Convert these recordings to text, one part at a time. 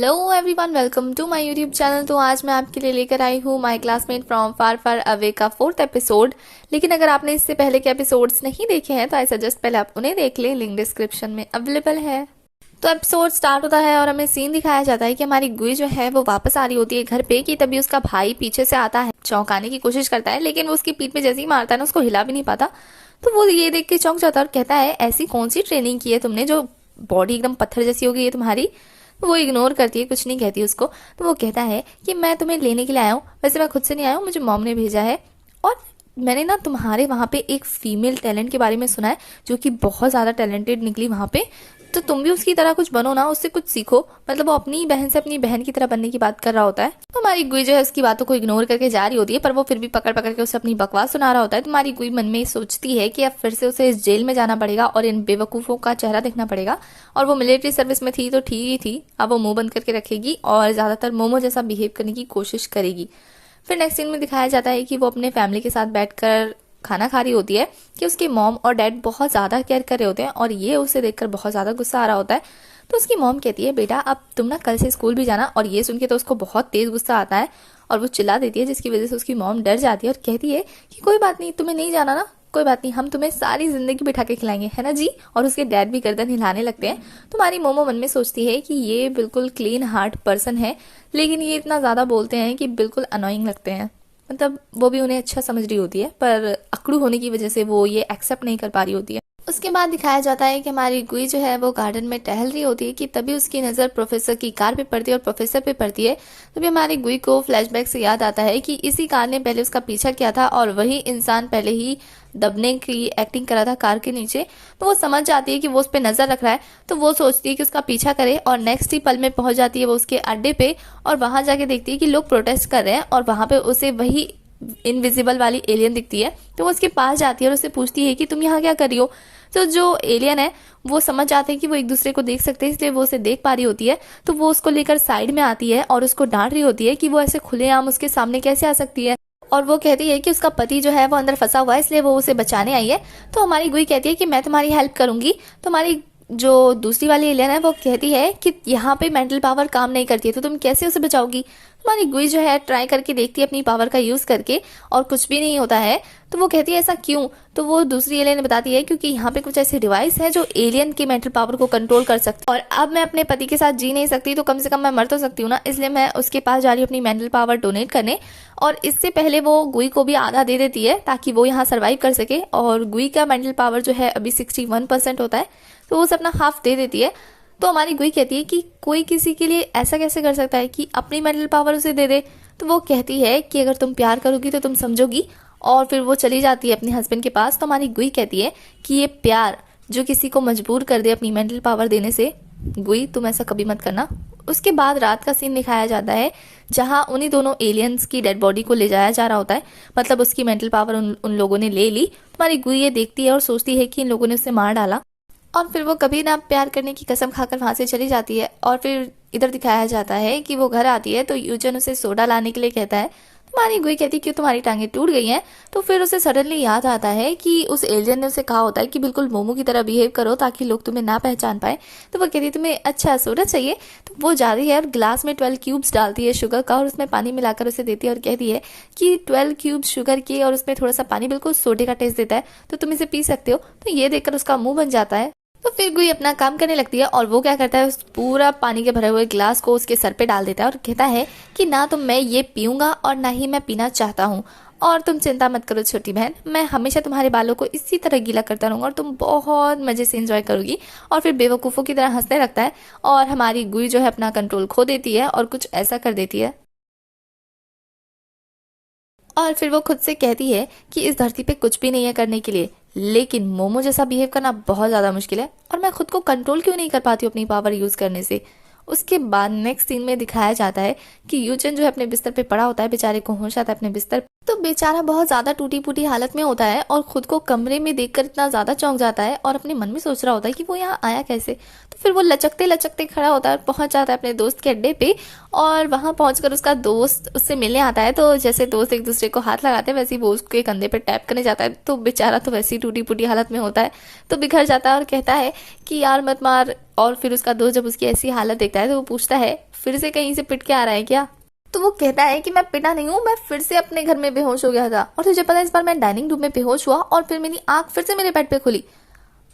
Hello everyone, welcome to my YouTube channel. तो आज मैं आपके लिए लेकर आई हूँ my classmate from far far away का 4th एपिसोड। लेकिन अगर आपने इससे पहले के एपिसोड्स नहीं देखे हैं तो आई सजेस्ट पहले आप उन्हें देख लें, लिंक डिस्क्रिप्शन में अवेलेबल है। तो एपिसोड स्टार्ट होता है और हमें सीन दिखाया जाता है कि हमारी गुई जो है वो वापस आ रही होती है घर पे, कि तभी उसका भाई पीछे से आता है, चौंकाने की कोशिश करता है, लेकिन वो उसकी पीठ पे जैसे ही मारता है ना, उसको हिला भी नहीं पाता। तो वो ये देख के चौंक जाता है और कहता है, ऐसी कौन सी ट्रेनिंग की है तुमने जो बॉडी एकदम पत्थर जैसी हो गई है तुम्हारी। वो इग्नोर करती है, कुछ नहीं कहती उसको। तो वो कहता है कि मैं तुम्हें लेने के लिए आया हूँ, वैसे मैं खुद से नहीं आया हूँ, मुझे मॉम ने भेजा है। और मैंने ना तुम्हारे वहाँ पे एक फीमेल टैलेंट के बारे में सुना है जो कि बहुत ज़्यादा टैलेंटेड निकली वहाँ पे, तो तुम भी उसकी तरह कुछ बनो ना, उससे कुछ सीखो। मतलब वो अपनी बहन से अपनी बहन की तरह बनने की बात कर रहा होता है। तो हमारी गुई जो है उसकी बातों को इग्नोर करके जा रही होती है, पर वो फिर भी पकड़ पकड़ के उसे अपनी बकवास सुना रहा होता है। तो हमारी गुई मन में सोचती है कि अब फिर से उसे इस जेल में जाना पड़ेगा और इन बेवकूफ़ों का चेहरा देखना पड़ेगा। और वो मिलिट्री सर्विस में थी तो ठीक ही थी, अब वो मुंह बंद करके रखेगी और ज़्यादातर मोमो जैसा बिहेव करने की कोशिश करेगी। फिर नेक्स्ट सीन में दिखाया जाता है कि वो अपने फैमिली के साथ बैठकर खाना खा रही होती है कि उसके मॉम और डैड बहुत ज़्यादा केयर कर रहे होते हैं और ये उसे देखकर बहुत ज़्यादा गुस्सा आ रहा होता है। तो उसकी मॉम कहती है, बेटा अब तुम ना कल से स्कूल भी जाना। और ये सुन के तो उसको बहुत तेज़ गुस्सा आता है और वो चिल्ला देती है, जिसकी वजह से उसकी मॉम डर जाती है और कहती है कि कोई बात नहीं, तुम्हें नहीं जाना ना, कोई बात नहीं, हम तुम्हें सारी जिंदगी बिठा के खिलाएंगे, है ना जी। और उसके डैड भी गर्दन हिलाने लगते हैं। तुम्हारी मोमो मन में सोचती है कि ये बिल्कुल क्लीन हार्ट पर्सन है, लेकिन ये इतना ज़्यादा बोलते हैं कि बिल्कुल अनोइंग लगते हैं। मतलब वो भी उन्हें अच्छा समझ रही होती है, पर अकड़ू होने की वजह से वो ये एक्सेप्ट नहीं कर पा रही होती है। उसके बाद दिखाया जाता है कि हमारी गुई जो है वो गार्डन में टहल रही होती है कि तभी उसकी नज़र प्रोफेसर की कार पे पड़ती है और प्रोफेसर पे पड़ती है। तभी हमारी गुई को फ्लैशबैक से याद आता है कि इसी कार ने पहले उसका पीछा किया था और वही इंसान पहले ही दबने की एक्टिंग करा था कार के नीचे। तो वो समझ जाती है कि वो उस पर नज़र रख रहा है, तो वो सोचती है कि उसका पीछा करे और नेक्स्ट ही पल में पहुंच जाती है वो उसके अड्डे पे और वहां जाके देखती है कि लोग प्रोटेस्ट कर रहे हैं और वहां पे उसे वही इनविजिबल वाली एलियन दिखती है। तो वो उसके पास जाती है और उससे पूछती है कि तुम यहाँ क्या कर रही हो। तो जो एलियन है वो समझ जाते हैं कि वो एक दूसरे को देख सकते हैं, इसलिए वो उसे देख पा रही होती है। तो वो उसको लेकर साइड में आती है और उसको डांट रही होती है कि वो ऐसे खुलेआम उसके सामने कैसे आ सकती है। और वो कहती है कि उसका पति जो है वो अंदर फंसा हुआ है, इसलिए वो उसे बचाने आई है। तो हमारी गुई कहती है कि मैं तुम्हारी हेल्प करूंगी। तो हमारी जो दूसरी वाली एलियन है वो कहती है कि यहाँ पे मेंटल पावर काम नहीं करती है, तो तुम कैसे उसे बचाओगी। हमारी गुई जो है ट्राई करके देखती है अपनी पावर का यूज करके और कुछ भी नहीं होता है। तो वो कहती है ऐसा क्यों। तो वो दूसरी एलियन बताती है क्योंकि यहाँ पे कुछ ऐसे डिवाइस है जो एलियन के मेंटल पावर को कंट्रोल कर सकते हैं, और अब मैं अपने पति के साथ जी नहीं सकती तो कम से कम मैं मर तो सकती हूँ ना, इसलिए मैं उसके पास जा रही हूँ अपनी मेंटल पावर डोनेट करने। और इससे पहले वो गुई को भी आधा दे देती है ताकि वो यहाँ सर्वाइव कर सके। और गुई का मेंटल पावर जो है अभी 61% होता है, तो वो उसे अपना हाफ दे देती है। तो हमारी गुई कहती है कि कोई किसी के लिए ऐसा कैसे कर सकता है कि अपनी मेंटल पावर उसे दे दे। तो वो कहती है कि अगर तुम प्यार करोगी तो तुम समझोगी, और फिर वो चली जाती है अपने हस्बैंड के पास। तो हमारी गुई कहती है कि ये प्यार जो किसी को मजबूर कर दे अपनी मेंटल पावर देने से, गुई तुम ऐसा कभी मत करना। उसके बाद रात का सीन दिखाया जाता है जहां उन्हीं दोनों एलियंस की डेड बॉडी को ले जाया जा रहा होता है, मतलब उसकी मेंटल पावर उन लोगों ने ले ली। हमारी गुई ये देखती है और सोचती है कि इन लोगों ने उसे मार डाला, और फिर वो कभी ना प्यार करने की कसम खाकर वहां से चली जाती है। और फिर इधर दिखाया जाता है कि वो घर आती है तो यूजन उसे सोडा लाने के लिए कहता है। तुम्हारी गुई कहती है क्यों तुम्हारी टांगे टूट गई हैं। तो फिर उसे सडनली याद आता है कि उस एलियन ने उसे कहा होता है कि बिल्कुल मोमो की तरह बिहेव करो ताकि लोग तुम्हें ना पहचान पाए। तो वो कहती है तुम्हें अच्छा सोडा चाहिए। तो वो जा रही है और ग्लास में 12 क्यूब्स डालती है शुगर का और उसमें पानी मिलाकर उसे देती है और कहती है कि 12 क्यूब्स शुगर के और उसमें थोड़ा सा पानी बिल्कुल सोडे का टेस्ट देता है, तो तुम इसे पी सकते हो। तो ये देखकर उसका मुंह बन जाता है। तो फिर गुई अपना काम करने लगती है और वो क्या करता है, उस पूरा पानी के भरे हुए ग्लास को उसके सर पे डाल देता है और कहता है कि ना तो मैं ये पीऊंगा और ना ही मैं पीना चाहता हूँ, और तुम चिंता मत करो छोटी बहन, मैं हमेशा तुम्हारे बालों को इसी तरह गीला करता रहूंगा और तुम बहुत मजे से एंजॉय करोगी। और फिर बेवकूफ़ों की तरह हंसने लगता है और हमारी गुई जो है अपना कंट्रोल खो देती है और कुछ ऐसा कर देती है। और फिर वो खुद से कहती है कि इस धरती पे कुछ भी नहीं है करने के लिए, लेकिन मोमो जैसा बिहेव करना बहुत ज़्यादा मुश्किल है, और मैं खुद को कंट्रोल क्यों नहीं कर पाती हूँ अपनी पावर यूज़ करने से। उसके बाद नेक्स्ट सीन में दिखाया जाता है कि यूचन जो है अपने बिस्तर पे पड़ा होता है, बेचारे को होश आता है अपने बिस्तर तो बेचारा बहुत ज्यादा टूटी फूटी हालत में होता है और खुद को कमरे में देखकर इतना ज्यादा चौंक जाता है और अपने मन में सोच रहा होता है कि वो यहाँ आया कैसे। तो फिर वो लचकते लचकते खड़ा होता है और पहुंच जाता है अपने दोस्त के अड्डे पे। और वहां पहुंचकर उसका दोस्त उससे मिलने आता है। तो जैसे दोस्त एक दूसरे को हाथ लगाते हैं वैसे ही वो उसके कंधे पे टैप करने जाता है। तो बेचारा तो वैसे ही टूटी फूटी हालत में होता है, तो बिखर जाता है और कहता है कि यार मत मार। और फिर उसका दोस्त जब उसकी ऐसी हालत देखता है तो वो पूछता है फिर से कहीं से पिट के आ रहा है क्या। तो वो कहता है कि मैं पिटा नहीं हूँ, मैं फिर से अपने घर में बेहोश हो गया था और तुझे पता है इस बार मैं डाइनिंग रूम में बेहोश हुआ और फिर मेरी आंख फिर से मेरे बेड पे खुली।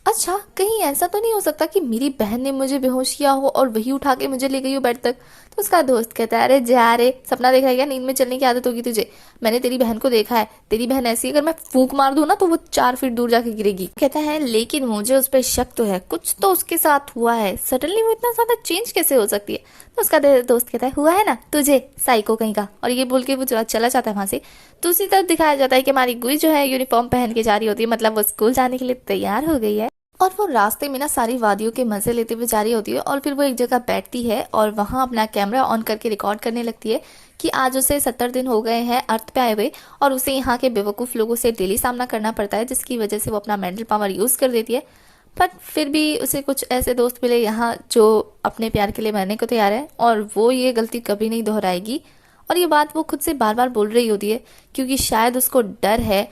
अच्छा, कहीं ऐसा तो नहीं हो सकता कि मेरी बहन ने मुझे बेहोश किया हो और वही उठा के मुझे ले गई हो बेड तक। तो उसका दोस्त कहता है अरे जा रे, सपना देख रहा है क्या, नींद में चलने की आदत होगी तुझे। मैंने तेरी बहन को देखा है, तेरी बहन ऐसी अगर मैं फूंक मार दूं ना तो वो 4 फीट दूर जाके गिरेगी। कहता है लेकिन मुझे उस पर शक तो है, कुछ तो उसके साथ हुआ है, सडनली वो इतना ज्यादा चेंज कैसे हो सकती है। तो उसका दोस्त कहता है हुआ है ना तुझे, साइको कहीं का। और ये बोल के वो चला जाता है वहां से। दूसरी तरफ दिखाया जाता है कि हमारी गुई जो है यूनिफॉर्म पहन के जा रही होती है, मतलब वो स्कूल जाने के लिए तैयार हो गई है। और वो रास्ते में ना सारी वादियों के मजे लेते हुए जा रही होती है और फिर वो एक जगह बैठती है और वहां अपना कैमरा ऑन करके रिकॉर्ड करने लगती है कि आज उसे 70 दिन हो गए हैं अर्थ पे आए हुए और उसे यहाँ के बेवकूफ लोगों से डेली सामना करना पड़ता है, जिसकी वजह से वो अपना मेंटल पावर यूज कर देती है। पर फिर भी उसे कुछ ऐसे दोस्त मिले यहाँ जो अपने प्यार के लिए मरने को तैयार है और वो ये गलती कभी नहीं दोहराएगी। और ये बात वो खुद से बार बार बोल रही होती है क्योंकि शायद उसको डर है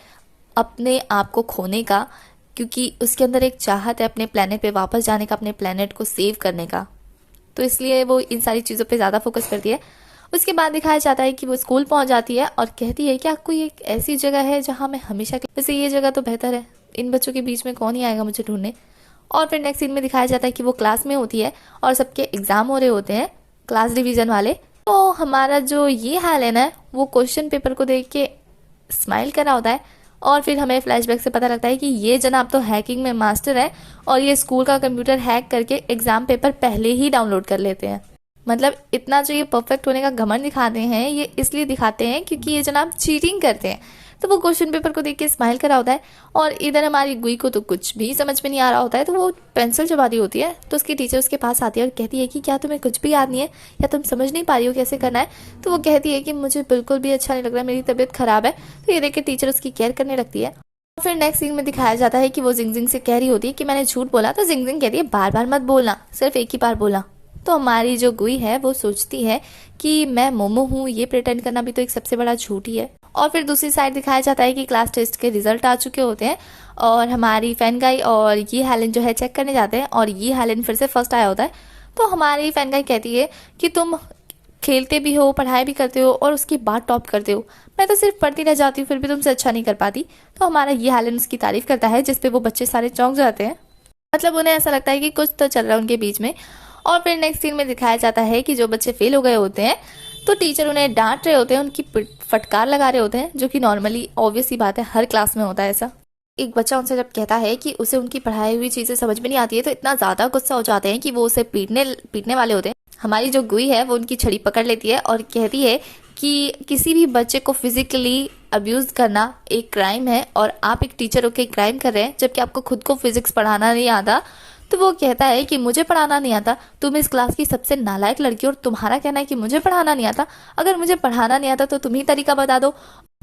अपने आप को खोने का, क्योंकि उसके अंदर एक चाहत है अपने प्लेनेट पे वापस जाने का, अपने प्लेनेट को सेव करने का। तो इसलिए वो इन सारी चीज़ों पे ज़्यादा फोकस करती है। उसके बाद दिखाया जाता है कि वो स्कूल पहुंच जाती है और कहती है कि आपको ये एक ऐसी जगह है जहां मैं हमेशा वैसे ये जगह तो बेहतर है, इन बच्चों के बीच में कौन ही आएगा मुझे ढूंढने। और फिर नेक्स्ट सीन में दिखाया जाता है कि वो क्लास में होती है और सबके एग्जाम हो रहे होते हैं, क्लास डिवीजन वाले। तो हमारा जो ये हाल है ना, वो क्वेश्चन पेपर को देख के स्माइल कर रहा होता है। और फिर हमें फ्लैशबैक से पता लगता है कि ये जनाब तो हैकिंग में मास्टर है और ये स्कूल का कंप्यूटर हैक करके एग्जाम पेपर पहले ही डाउनलोड कर लेते हैं। मतलब इतना जो ये परफेक्ट होने का घमंड दिखाते हैं, ये इसलिए दिखाते हैं क्योंकि ये जनाब चीटिंग करते हैं। तो वो क्वेश्चन पेपर को देख के स्माइल कर रहा होता है और इधर हमारी गुई को तो कुछ भी समझ में नहीं आ रहा होता है। तो वो पेंसिल चबा रही होती है तो उसकी टीचर उसके पास आती है और कहती है कि क्या तुम्हें कुछ भी याद नहीं है या तुम समझ नहीं पा रही हो कैसे करना है। तो वो कहती है कि मुझे बिल्कुल भी अच्छा नहीं लग रहा, मेरी तबीयत खराब है। तो ये देख के टीचर उसकी केयर करने लगती है। फिर नेक्स्ट सीन में दिखाया जाता है कि वो जिंगजिंग से कह रही होती है कि मैंने झूठ बोला। तो जिंगजिंग कहती है बार बार मत बोलना, सिर्फ एक ही बार बोला। तो हमारी जो गुई है वो सोचती है कि मैं मोमो हूँ, ये प्रिटेंड करना भी तो एक सबसे बड़ा झूठ ही है। और फिर दूसरी साइड दिखाया जाता है कि क्लास टेस्ट के रिजल्ट आ चुके होते हैं और हमारी फैन गाई और ये हेलेन जो है चेक करने जाते हैं और ये हेलेन फिर से फर्स्ट आया होता है। तो हमारी फैन गाई कहती है कि तुम खेलते भी हो, पढ़ाई भी करते हो और उसकी बात टॉप करते हो, मैं तो सिर्फ पढ़ती रह जाती हूँ फिर भी तुमसे अच्छा नहीं कर पाती। तो हमारा ये हेलेन उसकी तारीफ करता है जिसपे वो बच्चे सारे चौंक जाते हैं, मतलब उन्हें ऐसा लगता है कि कुछ तो चल रहा है उनके बीच में। और फिर नेक्स्ट सीन में दिखाया जाता है कि जो बच्चे फेल हो गए होते हैं तो टीचर उन्हें डांट रहे होते हैं, उनकी फटकार लगा रहे होते हैं, जो कि नॉर्मली ऑब्वियस ही बात है, हर क्लास में होता है ऐसा। एक बच्चा उनसे जब कहता है कि उसे उनकी पढ़ाई हुई चीजें समझ में नहीं आती है तो इतना ज्यादा गुस्सा हो जाते हैं कि वो उसे पीटने वाले होते हैं। हमारी जो गुई है वो उनकी छड़ी पकड़ लेती है और कहती है कि किसी भी बच्चे को फिजिकली अब्यूज करना एक क्राइम है और आप एक टीचर होकर क्राइम कर रहे हैं जबकि आपको खुद को फिजिक्स पढ़ाना नहीं आता। तो वो कहता है कि मुझे पढ़ाना नहीं आता, तुम इस क्लास की सबसे नालायक लड़की और तुम्हारा कहना है कि मुझे पढ़ाना नहीं आता, अगर मुझे पढ़ाना नहीं आता तो तुम ही तरीका बता दो।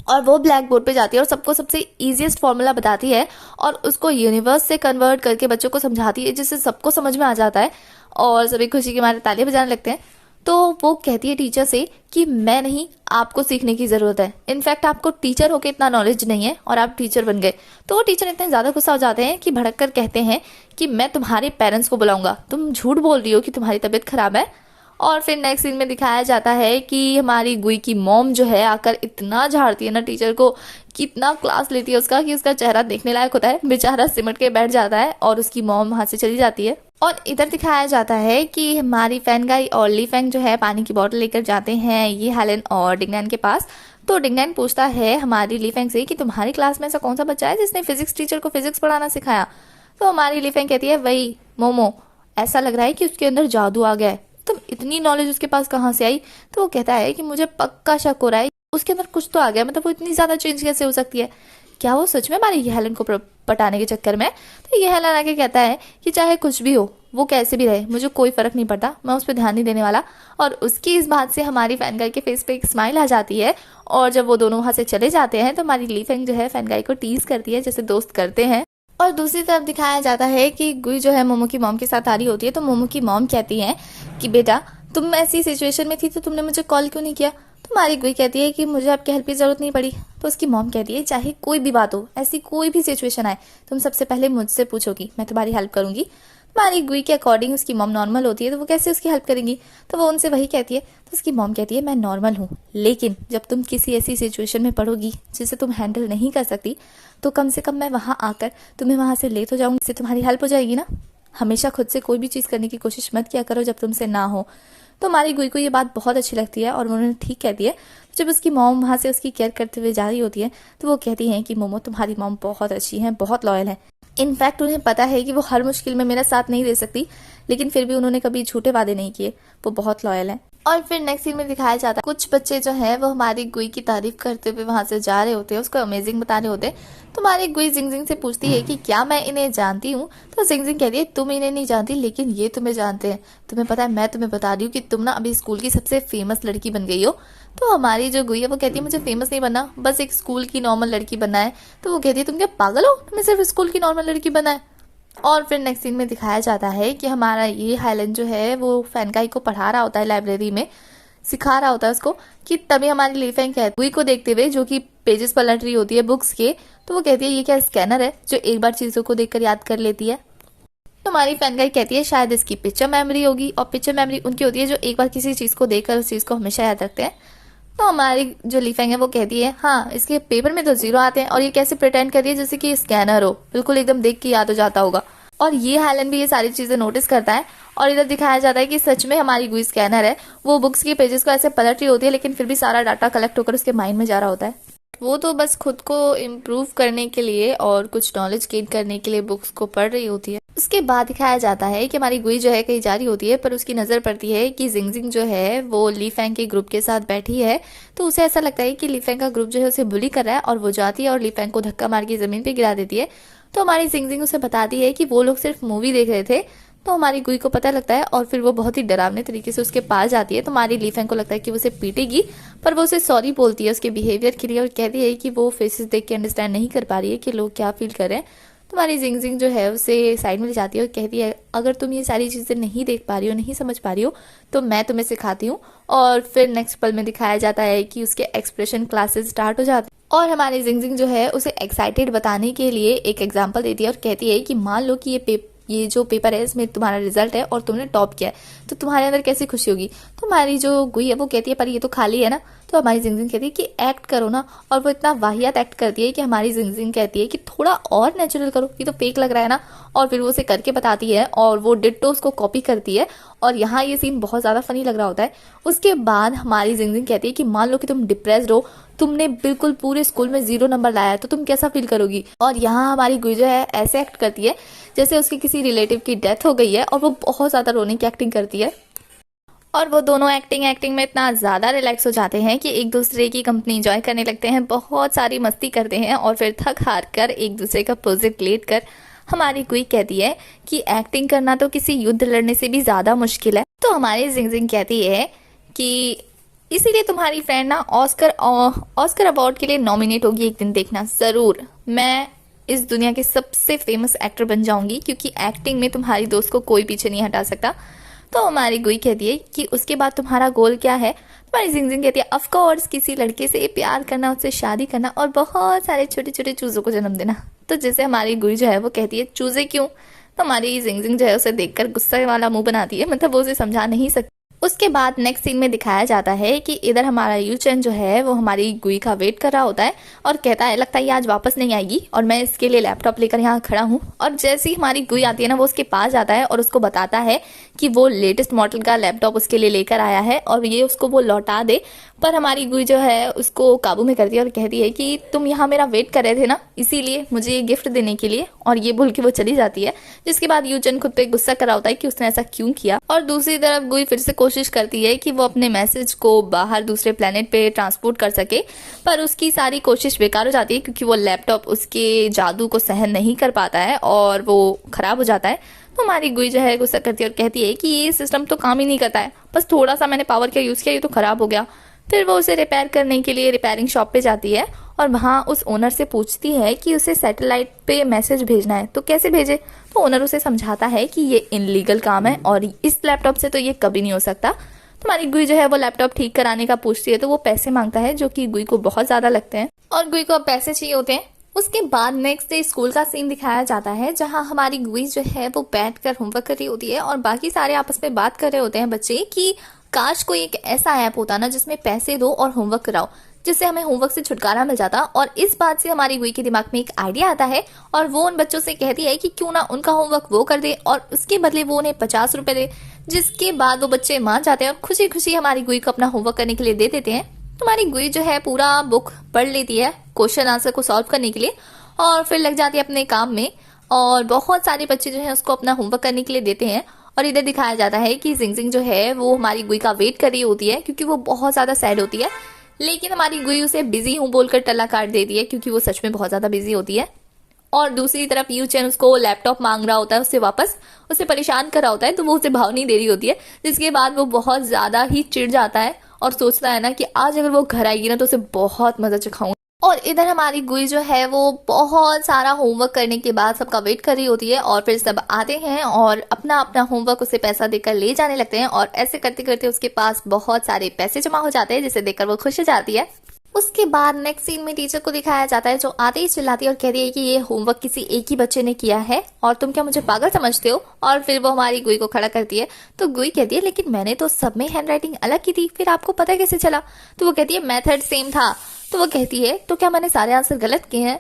और वो ब्लैक बोर्ड पे जाती है और सबको सबसे इजीएस्ट फॉर्मूला बताती है और उसको यूनिवर्स से कन्वर्ट करके बच्चों को समझाती है जिससे सबको समझ में आ जाता है और सभी खुशी के मारे तालियां बजाने लगते हैं। तो वो कहती है टीचर से कि मैं नहीं, आपको सीखने की जरूरत है, इनफैक्ट आपको टीचर होके इतना नॉलेज नहीं है और आप टीचर बन गए। तो वो टीचर इतने ज्यादा गुस्सा हो जाते हैं कि भड़क कर कहते हैं कि मैं तुम्हारे पेरेंट्स को बुलाऊंगा, तुम झूठ बोल रही हो कि तुम्हारी तबीयत खराब है। और फिर नेक्स्ट सीन में दिखाया जाता है कि हमारी गुई की मॉम जो है आकर इतना झाड़ती है ना टीचर को, कि इतना क्लास लेती है उसका कि उसका चेहरा देखने लायक होता है। बेचारा सिमट के बैठ जाता है और उसकी मॉम वहां से चली जाती है। और इधर दिखाया जाता है कि हमारी फैन गाई और ली फैंग जो है पानी की बोतल लेकर जाते हैं ये हेलेन और डिंगनैन के पास। तो डिंगनैन पूछता है हमारी ली फैंग से कि तुम्हारी क्लास में ऐसा कौन सा बच्चा है जिसने फिजिक्स टीचर को फिजिक्स पढ़ाना सिखाया। तो हमारी ली फैंग कहती है वही मोमो, ऐसा लग रहा है कि उसके अंदर जादू आ गया है, तुम इतनी नॉलेज उसके पास कहाँ से आई। तो वो कहता है कि मुझे पक्का शक हो रहा है उसके अंदर कुछ तो आ गया, मतलब वो इतनी ज्यादा चेंज कैसे हो सकती है, क्या वो सच में हमारी ये हेलेन को पटाने के चक्कर में। तो ये हेलेन आके कहता है कि चाहे कुछ भी हो वो कैसे भी रहे, मुझे कोई फर्क नहीं पड़ता, मैं उस पर ध्यान नहीं देने वाला। और उसकी इस बात से हमारी फैन गाई के फेस पे एक स्माइल आ जाती है। और जब वो दोनों वहाँ से चले जाते हैं तो हमारी ली फेंग जो है फैन गाई को टीज करती है, जैसे दोस्त करते हैं। और दूसरी तरफ दिखाया जाता है कि गुई जो है मोमो की मॉम के साथ आ रही होती है, तो मोमो की मॉम कहती है कि बेटा तुम ऐसी सिचुएशन में थी तो तुमने मुझे कॉल क्यों नहीं किया। तो हमारी गुई कहती है कि मुझे आपकी हेल्प की जरूरत नहीं पड़ी। तो उसकी मॉम कहती है चाहे कोई भी बात हो, ऐसी कोई भी सिचुएशन आए, तुम सबसे पहले मुझसे पूछोगी, मैं तुम्हारी हेल्प करूंगी। हमारी गुई के अकॉर्डिंग उसकी मॉम नॉर्मल होती है, तो वो कैसे उसकी हेल्प करेंगी। तो वो उनसे वही कहती है। तो उसकी मॉम कहती है मैं नॉर्मल हूँ, लेकिन जब तुम किसी ऐसी सिचुएशन में पड़ोगी जिसे तुम हैंडल नहीं कर सकती, तो कम से कम मैं वहां आकर तुम्हें वहां से ले तो जाऊंगी, इससे तुम्हारी हेल्प हो जाएगी ना। हमेशा खुद से कोई भी चीज करने की कोशिश मत किया करो जब तुमसे ना हो। तो हमारी गुई को ये बात बहुत अच्छी लगती है और उन्होंने ठीक कह दिया। जब उसकी मॉम वहां से उसकी केयर करते हुए जा रही होती है, तो वो कहती है कि मोमो तुम्हारी मॉम बहुत अच्छी है, बहुत लॉयल है। इनफैक्ट उन्हें पता है कि वो हर मुश्किल में मेरा साथ नहीं दे सकती, लेकिन फिर भी उन्होंने कभी झूठे वादे नहीं किए, वो बहुत लॉयल है। और फिर नेक्स्ट सीन में दिखाया जाता है कुछ बच्चे जो है वो हमारी गुई की तारीफ करते हुए वहां से जा रहे होते हैं, उसको अमेजिंग बता रहे होते हैं। तो हमारी गुई जिंगजिंग से पूछती है कि क्या मैं इन्हें जानती हूँ। तो जिंगजिंग कहती है तुम इन्हें नहीं जानती, लेकिन ये तुम्हें जानते हैं। तुम्हें पता है मैं तुम्हें बता रही हूँ कि तुम ना अभी स्कूल की सबसे फेमस लड़की बन गई हो। तो हमारी जो गुई है वो कहती है मुझे फेमस नहीं बनना, बस एक स्कूल की नॉर्मल लड़की बनना है। तो वो कहती है तुम क्या पागल हो, तुम्हें सिर्फ स्कूल की नॉर्मल लड़की बनना है। और फिर नेक्स्ट सीन में दिखाया जाता है कि हमारा ये हाईलैंड जो है वो फैनकाई को पढ़ा रहा होता है, लाइब्रेरी में सिखा रहा होता है उसको। कि तभी हमारी ली फेंग गुई को देखते हुए, जो कि पेजेस पलट रही होती है बुक्स के, तो वो कहती है ये क्या स्कैनर है जो एक बार चीजों को देखकर याद कर लेती है। तो हमारी फैनगाई कहती है शायद इसकी पिक्चर मेमोरी होगी, और पिक्चर मेमोरी उनकी होती है जो एक बार किसी चीज को देखकर उस चीज को हमेशा याद रखते हैं। तो हमारी जो ली फेंग है वो कहती है हाँ इसके पेपर में तो 0 आते हैं, और ये कैसे प्रिटेंड कर रही है जैसे कि स्कैनर हो, बिल्कुल एकदम देख के याद हो जाता होगा। और ये हालन भी ये सारी चीजें नोटिस करता है। और इधर दिखाया जाता है कि सच में हमारी गुई स्कैनर है, वो बुक्स के पेजेस को ऐसे पलट रही होती है, लेकिन फिर भी सारा डाटा कलेक्ट होकर उसके माइंड में जा रहा होता है। वो तो बस खुद को इम्प्रूव करने के लिए और कुछ नॉलेज गेन करने के लिए बुक्स को पढ़ रही होती है। उसके बाद दिखाया जाता है कि हमारी गुई जो है कहीं जा रही होती है, पर उसकी नजर पड़ती है कि जिंगजिंग जो है वो ली फेंग के ग्रुप के साथ बैठी है। तो उसे ऐसा लगता है कि ली फेंग का ग्रुप जो है उसे बुली कर रहा है, और वो जाती है और ली फेंग को धक्का मार के जमीन पे गिरा देती है। तो हमारी जिंगजिंग उसे बताती है कि वो लोग सिर्फ मूवी देख रहे थे। तो हमारी गुई को पता लगता है, और फिर वो बहुत ही डरावने तरीके से उसके पास जाती है। तो हमारी ली फेंग को लगता है कि वो उसे पीटेगी, पर वो उसे सॉरी बोलती है उसके बिहेवियर के लिए, और कहती है कि वो फेसेस देख के अंडरस्टैंड नहीं कर पा रही है कि लोग क्या फील कर रहे हैं। तो हमारी जिंगजिंग जो है उसे साइड में ले जाती है और कहती है अगर तुम ये सारी चीजें नहीं देख पा रही हो, नहीं समझ पा रही हो, तो मैं तुम्हें सिखाती हूँ। और फिर नेक्स्ट पल में दिखाया जाता है कि उसके एक्सप्रेशन क्लासेस स्टार्ट हो जाते हैं, और हमारी जिंगजिंग जो है उसे एक्साइटेड बताने के लिए एक एग्जाम्पल देती है और कहती है कि मान लो कि ये जो पेपर है इसमें तुम्हारा रिजल्ट है और तुमने टॉप किया है, तो तुम्हारे अंदर कैसी खुशी होगी। तो हमारी जो गुई है वो कहती है पर ये तो खाली है ना। तो हमारी जिंगजिंग कहती है कि एक्ट करो ना, और वो इतना वाहियात एक्ट करती है कि हमारी जिंगजिंग कहती है कि थोड़ा और नेचुरल करो, ये तो फेक लग रहा है ना। और फिर वो उसे करके बताती है, और वो डिट्टो उसको कॉपी करती है, और यहाँ ये सीन बहुत ज्यादा फनी लग रहा होता है। उसके बाद हमारी जिंगजिंग कहती है कि मान लो कि तुम डिप्रेस्ड हो, तुमने बिल्कुल पूरे स्कूल में 0 नंबर लाया है, तो तुम कैसा फील करोगी। और यहाँ हमारी गुई जो है ऐसे एक्ट करती है जैसे उसकी किसी रिलेटिव की डेथ हो गई है, और वो बहुत ज्यादा रोने की एक्टिंग करती है। और वो दोनों एक्टिंग में इतना ज्यादा रिलैक्स हो जाते हैं कि एक दूसरे की कंपनी एंजॉय करने लगते हैं, बहुत सारी मस्ती करते हैं, और फिर थक हार कर एक दूसरे का प्रोजेक्ट लेट कर हमारी गुई कहती है कि एक्टिंग करना तो किसी युद्ध लड़ने से भी ज्यादा मुश्किल है। तो हमारी जिंगजिंग कहती है कि इसीलिए तुम्हारी फ्रेंड ना ऑस्कर अवार्ड के लिए नॉमिनेट होगी एक दिन, देखना जरूर। मैं इस दुनिया के सबसे फेमस एक्टर बन जाऊंगी, क्योंकि एक्टिंग में तुम्हारी दोस्त को कोई पीछे नहीं हटा सकता। तो हमारी गुई कहती है कि उसके बाद तुम्हारा गोल क्या है। तुम्हारी जिंगजिंग कहती है ऑफ कोर्स किसी लड़के से प्यार करना, उससे शादी करना, और बहुत सारे छोटे छोटे चूजों को जन्म देना। तो जैसे हमारी गुई जो है वो कहती है चूजे क्यों। तो हमारी जिंगजिंग जो है उसे देखकर गुस्से वाला मुंह बनाती है, मतलब वो उसे समझा नहीं सकती। उसके बाद नेक्स्ट सीन में दिखाया जाता है कि इधर हमारा यूचन जो है वो हमारी गुई का वेट कर रहा होता है, और कहता है लगता है ये आज वापस नहीं आएगी, और मैं इसके लिए लैपटॉप लेकर यहाँ खड़ा हूँ। और जैसे ही हमारी गुई आती है ना, वो उसके पास जाता है और उसको बताता है कि वो लेटेस्ट मॉडल का लैपटॉप उसके लिए लेकर आया है, और ये उसको वो लौटा दे। पर हमारी गुई जो है उसको काबू में करती है और कहती है कि तुम यहाँ मेरा वेट कर रहे थे ना, इसीलिए मुझे ये गिफ्ट देने के लिए, और ये बोल के वो चली जाती है। जिसके बाद यूचन खुद पे गुस्सा कर रहा होता है कि उसने ऐसा क्यों किया। और दूसरी तरफ गुई फिर से कोशिश कोशिश करती है कि वो अपने मैसेज को बाहर दूसरे प्लेनेट पे ट्रांसपोर्ट कर सके, पर उसकी सारी कोशिश बेकार हो जाती है क्योंकि वो लैपटॉप उसके जादू को सहन नहीं कर पाता है और वो ख़राब हो जाता है। तो हमारी गुई जो है गुस्सा करती है और कहती है कि ये सिस्टम तो काम ही नहीं करता है, बस थोड़ा सा मैंने पावर का यूज़ किया, ये तो ख़राब हो गया। फिर वो उसे रिपेयर करने के लिए रिपेयरिंग शॉप पे जाती है और वहाँ उस ओनर से पूछती है कि उसे सैटेलाइट पे मैसेज भेजना है तो कैसे भेजे। तो ओनर उसे समझाता है कि ये इनलीगल काम है और इस लैपटॉप से तो ये कभी नहीं हो सकता। तो हमारी गुई जो है वो लैपटॉप ठीक कराने का पूछती है तो वो पैसे मांगता है जो कि गुई को बहुत ज़्यादा लगते हैं और गुई को अब पैसे चाहिए होते हैं। उसके बाद नेक्स्ट डे स्कूल का सीन दिखाया जाता है जहां हमारी गुई जो है वो बैठकर होमवर्क कर रही होती है और बाकी सारे आपस में बात कर रहे होते हैं बच्चे कि काश कोई एक ऐसा ऐप होता ना जिसमें पैसे दो और होमवर्क कराओ, जिससे हमें होमवर्क से छुटकारा मिल जाता। और इस बात से हमारी गुई के दिमाग में एक आइडिया आता है और वो उन बच्चों से कहती है कि क्यों ना उनका होमवर्क वो कर दे और उसके बदले वो उन्हें 50 रुपए दे, जिसके बाद वो बच्चे मान जाते हैं और खुशी खुशी हमारी गुई को अपना होमवर्क करने के लिए दे देते हैं। हमारी गुई जो है पूरा बुक पढ़ लेती है क्वेश्चन आंसर को सॉल्व करने के लिए और फिर लग जाती है अपने काम में और बहुत सारे बच्चे जो है उसको अपना होमवर्क करने के लिए देते हैं। और इधर दिखाया जाता है कि जिंगजिंग जो है वो हमारी गुई का वेट कर रही होती है क्योंकि वो बहुत ज्यादा सैड होती है, लेकिन हमारी गुई उसे बिजी हूँ बोलकर टल्ला काट देती है क्योंकि वो सच में बहुत ज्यादा बिजी होती है। और दूसरी तरफ यू चैन उसको लैपटॉप मांग रहा होता है उससे वापस, उसे परेशान कर रहा होता है तो वो उसे भाव नहीं दे रही होती है, जिसके बाद वो बहुत ज्यादा ही चिढ़ जाता है और सोचता है ना कि आज अगर वो घर आएगी ना तो उसे बहुत मजा चखाऊंगा। और इधर हमारी गुई जो है वो बहुत सारा होमवर्क करने के बाद सबका वेट कर रही होती है और फिर सब आते हैं और अपना अपना होमवर्क उसे पैसा देकर ले जाने लगते हैं और ऐसे करते करते उसके पास बहुत सारे पैसे जमा हो जाते हैं जिसे देखकर वो खुश हो जाती है। उसके बाद नेक्स्ट सीन में टीचर को दिखाया जाता है जो आते ही चिल्लाती है और कहती है कि ये होमवर्क किसी एक ही बच्चे ने किया है और तुम क्या मुझे पागल समझते हो। और फिर वो हमारी गुई को खड़ा करती है तो गुई कहती है लेकिन मैंने तो सब में हैंडराइटिंग अलग की थी, फिर आपको पता कैसे चला। तो वो कहती है मेथड सेम था। तो वो कहती है तो क्या मैंने सारे आंसर गलत किए हैं,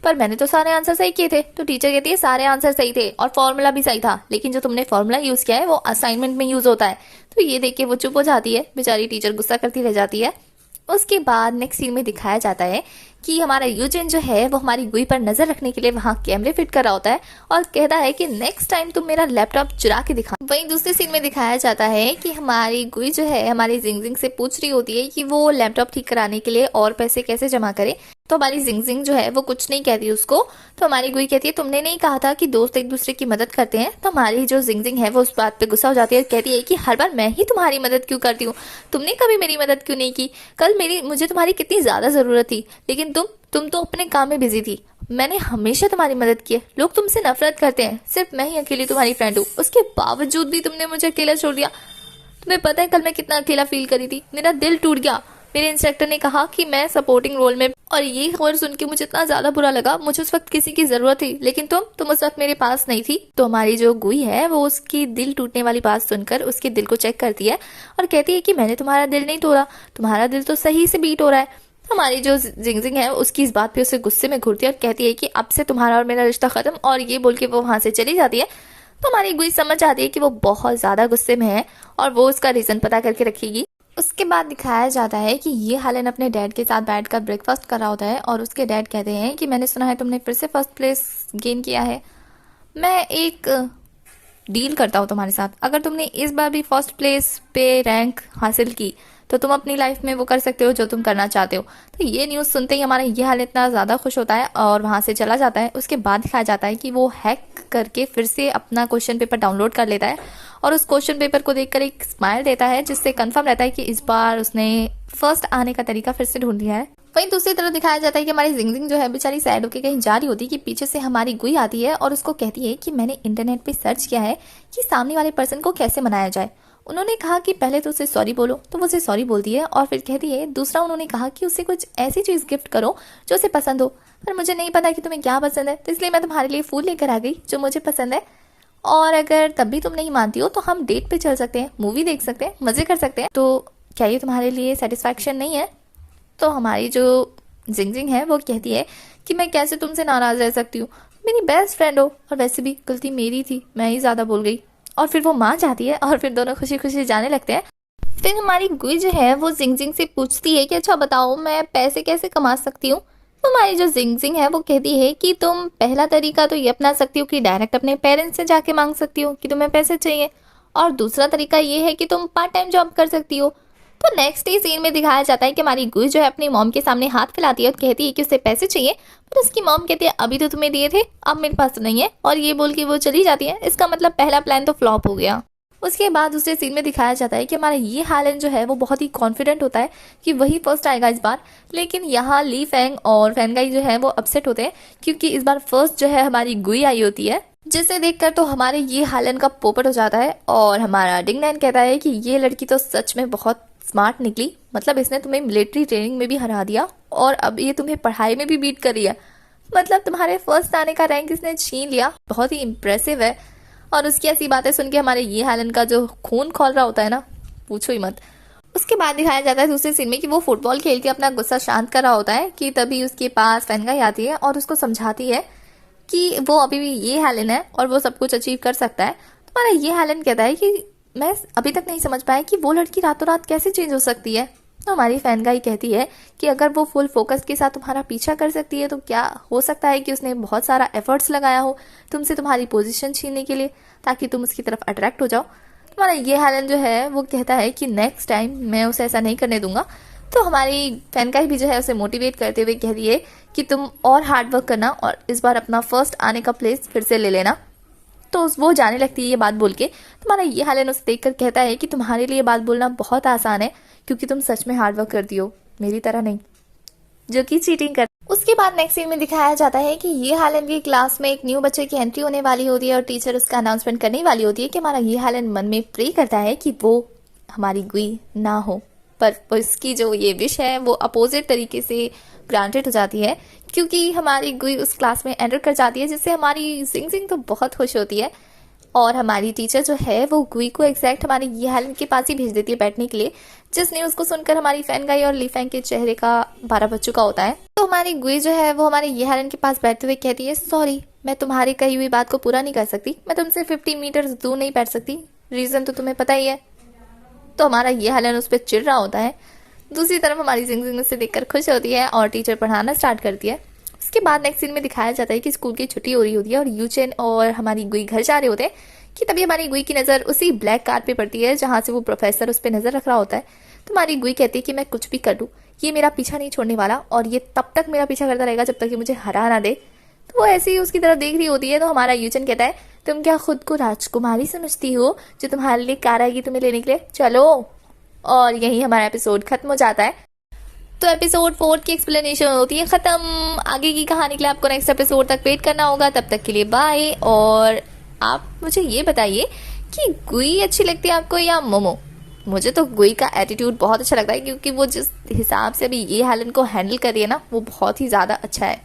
पर मैंने तो सारे आंसर सही किए थे। तो टीचर कहती है सारे आंसर सही थे और फॉर्मूला भी सही था, लेकिन जो तुमने फॉर्मूला यूज किया है वो असाइनमेंट में यूज होता है। तो ये देख के वो चुप हो जाती है, बेचारी टीचर गुस्सा करती रह जाती है। उसके बाद नेक्स्ट सीन में दिखाया जाता है कि हमारा यूजिन जो है वो हमारी गुई पर नजर रखने के लिए वहाँ कैमरे फिट कर रहा होता है और कहता है कि नेक्स्ट टाइम तुम मेरा लैपटॉप चुरा के दिखा। वहीं दूसरे सीन में दिखाया जाता है कि हमारी गुई जो है हमारी जिंगजिंग से पूछ रही होती है कि वो लैपटॉप ठीक कराने के लिए और पैसे कैसे जमा करे। तो हमारी जिंगजिंग जो है वो कुछ नहीं कहती उसको। तो हमारी गुई कहती है तुमने नहीं कहा था कि दोस्त एक दूसरे की मदद करते हैं। तो हमारी जो जिंगजिंग है वो उस बात पे गुस्सा हो जाती है, कहती है कि हर बार मैं ही तुम्हारी मदद क्यों करती हूँ, तुमने कभी मेरी मदद क्यों नहीं की। कल मुझे तुम्हारी कितनी ज्यादा जरूरत थी, लेकिन तुम तो अपने काम में बिजी थी। मैंने हमेशा तुम्हारी मदद की है, लोग तुमसे नफरत करते हैं, सिर्फ मैं ही अकेली तुम्हारी फ्रेंड हूँ, उसके बावजूद भी तुमने मुझे अकेला छोड़ दिया। तुम्हें पता है कल मैं कितना अकेला फील करी थी, मेरा दिल टूट गया। मेरे इंस्ट्रक्टर ने कहा कि मैं सपोर्टिंग रोल में, और ये खबर सुन के मुझे इतना ज्यादा बुरा लगा। मुझे उस वक्त किसी की जरूरत थी, लेकिन तुम उस वक्त मेरे पास नहीं थी। तो हमारी जो गुई है वो उसकी दिल टूटने वाली बात सुनकर उसके दिल को चेक करती है और कहती है कि मैंने तुम्हारा दिल नहीं तोड़ा, तुम्हारा दिल तो सही से बीट हो रहा है। हमारी जो जिंगजिंग है उसकी इस बात पे उसे गुस्से में घूरती है और कहती है कि अब से तुम्हारा और मेरा रिश्ता खत्म, और ये बोल के वो वहां से चली जाती है। तो हमारी गुई समझ जाती है कि वो बहुत ज्यादा गुस्से में है और वो उसका रीजन पता करके रखेगी। उसके बाद दिखाया जाता है कि ये हालन अपने डैड के साथ बैठकर ब्रेकफास्ट कर रहा होता है और उसके डैड कहते हैं कि मैंने सुना है तुमने फिर से फर्स्ट प्लेस गेन किया है। मैं एक डील करता हूँ तुम्हारे साथ, अगर तुमने इस बार भी फर्स्ट प्लेस पे रैंक हासिल की तो तुम अपनी लाइफ में वो कर सकते हो जो तुम करना चाहते हो। तो ये न्यूज़ सुनते ही हमारा ये हाल इतना ज़्यादा खुश होता है और वहाँ से चला जाता है। उसके बाद दिखाया जाता है कि वो हैक करके फिर से अपना क्वेश्चन पेपर डाउनलोड कर लेता है और उस क्वेश्चन पेपर को देखकर एक स्माइल देता है, जिससे कंफर्म रहता है कि इस बार उसने फर्स्ट आने का तरीका फिर से ढूंढ लिया है। वहीं दूसरी तरफ दिखाया जाता है कि हमारी जिंगजिंग जो है बेचारी सैड होकर कहीं जा रही होती है कि पीछे से हमारी गुई आती है और उसको कहती है कि मैंने इंटरनेट पे सर्च किया है कि सामने वाले पर्सन को कैसे मनाया जाए। उन्होंने कहा कि पहले तो उसे सॉरी बोलो, तो वो उसे सॉरी बोलती है और फिर कहती है दूसरा उन्होंने कहा कि उसे कुछ ऐसी चीज़ गिफ्ट करो जो उसे पसंद हो, पर मुझे नहीं पता कि तुम्हें क्या पसंद है, तो इसलिए मैं तुम्हारे लिए फूल लेकर आ गई जो मुझे पसंद है। और अगर तब भी तुम नहीं मानती हो तो हम डेट पे चल सकते हैं, मूवी देख सकते हैं, मजे कर सकते हैं। तो क्या ये तुम्हारे लिए सेटिस्फैक्शन नहीं है? तो हमारी जो जिंगजिंग है वो कहती है कि मैं कैसे तुमसे नाराज रह सकती हूँ, मेरी बेस्ट फ्रेंड हो, और वैसे भी गलती मेरी थी, मैं ही ज्यादा बोल गई। और फिर वो मान जाती है और फिर दोनों खुशी खुशी जाने लगते हैं। फिर हमारी गुई जो है वो जिंगजिंग से पूछती है कि अच्छा बताओ मैं पैसे कैसे कमा सकती हूँ। तो हमारी जो जिंगजिंग है वो कहती है कि तुम पहला तरीका तो ये अपना सकती हो कि डायरेक्ट अपने पेरेंट्स से जाके मांग सकती हो कि तुम्हें पैसे चाहिए, और दूसरा तरीका ये है कि तुम पार्ट टाइम जॉब कर सकती हो। तो नेक्स्ट डे सीन में दिखाया जाता है कि हमारी गुई जो है अपनी मॉम के सामने हाथ फैलाती है और कहती है कि उसे पैसे चाहिए, पर उसकी मॉम कहती है अभी तो तुम्हें दिए थे, अब मेरे पास तो नहीं है, और ये बोल के वो चली जाती है। इसका मतलब पहला प्लान तो फ्लॉप हो गया। उसके बाद दूसरे सीन में दिखाया जाता है कि हमारा ये हालन जो है वो बहुत ही कॉन्फिडेंट होता है कि वही फर्स्ट आएगा इस बार, लेकिन यहाँ ली फेंग और फैनगाई जो है वो अपसेट होते हैं क्योंकि इस बार फर्स्ट जो है हमारी गुई आई होती है, जिसे देखकर तो हमारे ये हालन का पोपट हो जाता है। और हमारा डिंगनैन कहता है कि ये लड़की तो सच में बहुत स्मार्ट निकली, मतलब इसने तुम्हें मिलिट्री ट्रेनिंग में भी हरा दिया और अब ये तुम्हें पढ़ाई में भी बीट कर रही है, मतलब तुम्हारे फर्स्ट आने का रैंक इसने छीन लिया, बहुत ही इम्प्रेसिव है। और उसकी ऐसी बातें सुन के हमारे ये हालन का जो खून खौल रहा होता है ना, पूछो ही मत। उसके बाद दिखाया जाता है दूसरे सीन में कि वो फुटबॉल खेल के अपना गुस्सा शांत कर रहा होता है कि तभी उसके पास फैनगाई आती है और उसको समझाती है कि वो अभी भी ये हालन है और वो सब कुछ अचीव कर सकता है। तो हमारा ये हालन कहता है कि मैं अभी तक नहीं समझ पाया कि वो लड़की रातों रात कैसे चेंज हो सकती है। तो हमारी फैनगाई कहती है कि अगर वो फुल फोकस के साथ तुम्हारा पीछा कर सकती है तो क्या हो सकता है कि उसने बहुत सारा एफर्ट्स लगाया हो तुमसे तुम्हारी पोजीशन छीनने के लिए, ताकि तुम उसकी तरफ अट्रैक्ट हो जाओ। तुम्हारा ये हालन जो है वो कहता है कि नेक्स्ट टाइम मैं उसे ऐसा नहीं करने दूंगा। तो हमारी फैनगाई भी जो है उसे मोटिवेट करते हुए कह रही है कि तुम और हार्ड वर्क करना और इस बार अपना फर्स्ट आने का प्लेस फिर से ले लेना। तो वो जाने लगती है ये बात बोल के। तुम्हारा ये हालन उसे देखकर कहता है कि तुम्हारे लिए बात बोलना बहुत आसान है क्योंकि तुम सच में हार्ड वर्क करती हो, मेरी तरह नहीं जो कि चीटिंग कर। उसके बाद नेक्स्ट सीन में दिखाया जाता है कि ये हालन की क्लास में एक न्यू बच्चे की एंट्री होने वाली होती है और टीचर उसका अनाउंसमेंट करने वाली होती है कि हमारा ये हालन मन में प्रे करता है कि वो हमारी गुई ना हो, पर उसकी जो ये विश है वो अपोजिट तरीके से ग्रांटेड हो जाती है क्योंकि हमारी गुई उस क्लास में एंटर कर जाती है, जिससे हमारी जिंग जिंग तो बहुत खुश होती है। और हमारी टीचर जो है वो गुई को एग्जैक्ट हमारे ये हालन के पास ही भेज देती है बैठने के लिए, जिस न्यूज को सुनकर हमारी फैनगाई और ली फेंग के चेहरे का 12 बज चुका होता है। तो हमारी गुई जो है वो हमारे ये हालन के पास बैठते हुए कहती है सॉरी, मैं तुम्हारी कही हुई बात को पूरा नहीं कर सकती, मैं तुमसे 50 मीटर दूर नहीं बैठ सकती, रीजन तो तुम्हें पता ही है। तो हमारा ये हालन उस पर चिढ़ रहा होता है। दूसरी तरफ हमारी जिंग जिंग उसे देखकर खुश होती है और टीचर पढ़ाना स्टार्ट करती है। उसके बाद नेक्स्ट सीन में दिखाया जाता है कि स्कूल की छुट्टी हो रही होती है और यूचेन और हमारी गुई घर जा रहे होते हैं कि तभी हमारी गुई की नज़र उसी ब्लैक कार पे पड़ती है जहाँ से वो प्रोफेसर उस पर नज़र रख रहा होता है। तो हमारी गुई कहती है कि मैं कुछ भी कर लूँ, ये मेरा पीछा नहीं छोड़ने वाला और ये तब तक मेरा पीछा करता रहेगा जब तक कि मुझे हरा ना दे। तो वो ऐसे ही उसकी तरफ देख रही होती है। तो हमारा यूचेन कहता है तुम क्या खुद को राजकुमारी समझती हो जो तुम्हारे लिए कार आएगी तुम्हें लेने के लिए, चलो। और यही हमारा एपिसोड खत्म हो जाता है। तो एपिसोड 4 की एक्सप्लेनेशन होती है खत्म। आगे की कहानी के लिए आपको नेक्स्ट एपिसोड तक वेट करना होगा। तब तक के लिए बाय। और आप मुझे ये बताइए कि गुई अच्छी लगती है आपको या मोमो? मुझे तो गुई का एटीट्यूड बहुत अच्छा लगता है क्योंकि वो जिस हिसाब से अभी ये हालन को हैंडल कर रही है ना वो बहुत ही ज़्यादा अच्छा है।